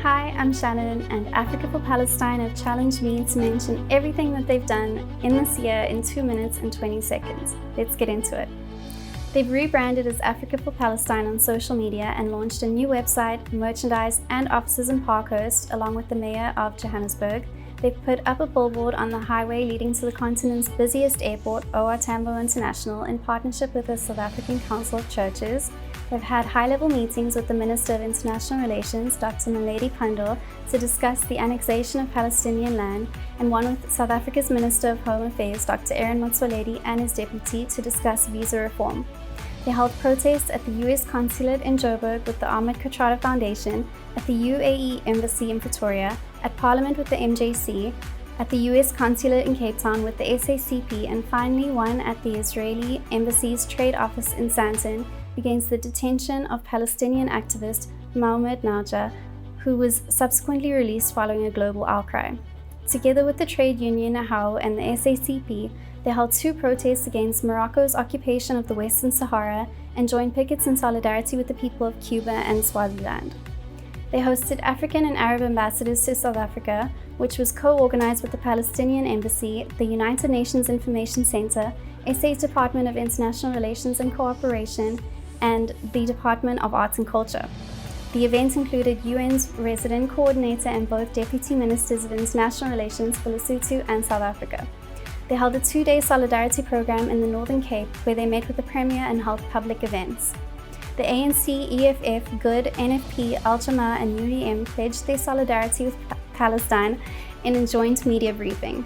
Hi, I'm Shannon, and Africa for Palestine have challenged me to mention everything that they've done in this year in 2 minutes and 20 seconds. Let's get into it. They've rebranded as Africa for Palestine on social media and launched a new website, merchandise, and offices in Parkhurst, along with the mayor of Johannesburg. They've put up a billboard on the highway leading to the continent's busiest airport, OR Tambo International, in partnership with the South African Council of Churches. They've had high-level meetings with the Minister of International Relations, Dr. Naledi Pandor, to discuss the annexation of Palestinian land, and one with South Africa's Minister of Home Affairs, Dr. Aaron Motsoaledi, and his deputy to discuss visa reform. They held protests at the US Consulate in Joburg with the Ahmed Kathrada Foundation, at the UAE Embassy in Pretoria, at Parliament with the MJC, at the US Consulate in Cape Town with the SACP, and finally one at the Israeli Embassy's trade office in Sandton against the detention of Palestinian activist Mohamed Najah, who was subsequently released following a global outcry. Together with the trade union AHAO and the SACP, they held 2 protests against Morocco's occupation of the Western Sahara and joined pickets in solidarity with the people of Cuba and Swaziland. They hosted African and Arab ambassadors to South Africa, which was co-organized with the Palestinian Embassy, the United Nations Information Center, SA's Department of International Relations and Cooperation, and the Department of Arts and Culture. The event included UN's resident coordinator and both deputy ministers of international relations for Lesotho and South Africa. They held a 2-day solidarity program in the Northern Cape where they met with the Premier and held public events. The ANC, EFF, GOOD, NFP, Al Jama and UDM pledged their solidarity with Palestine in a joint media briefing.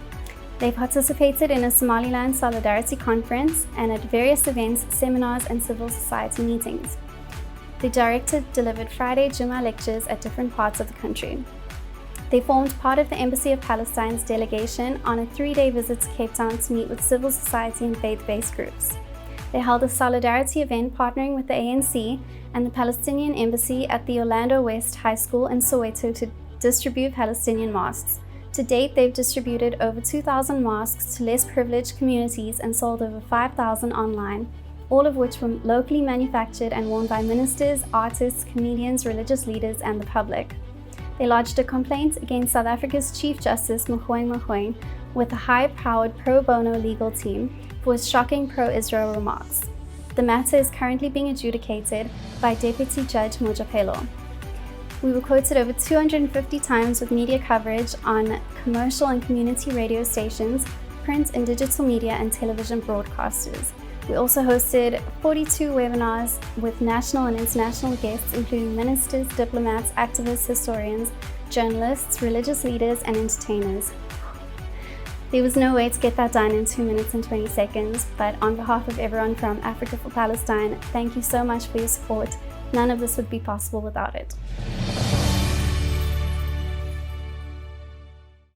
They participated in a Somaliland Solidarity Conference and at various events, seminars and civil society meetings. The director delivered Friday Jummah lectures at different parts of the country. They formed part of the Embassy of Palestine's delegation on a 3-day visit to Cape Town to meet with civil society and faith-based groups. They held a solidarity event partnering with the ANC and the Palestinian Embassy at the Orlando West High School in Soweto to distribute Palestinian mosques. To date, they've distributed over 2,000 mosques to less privileged communities and sold over 5,000 online, all of which were locally manufactured and worn by ministers, artists, comedians, religious leaders, and the public. They lodged a complaint against South Africa's Chief Justice Mogoeng Mogoeng with a high-powered pro bono legal team for his shocking pro-Israel remarks. The matter is currently being adjudicated by Deputy Judge Mojapelo. We were quoted over 250 times with media coverage on commercial and community radio stations, print and digital media, and television broadcasters. We also hosted 42 webinars with national and international guests, including ministers, diplomats, activists, historians, journalists, religious leaders, and entertainers. There was no way to get that done in 2 minutes and 20 seconds, but on behalf of everyone from Africa for Palestine, thank you so much for your support. None of this would be possible without it.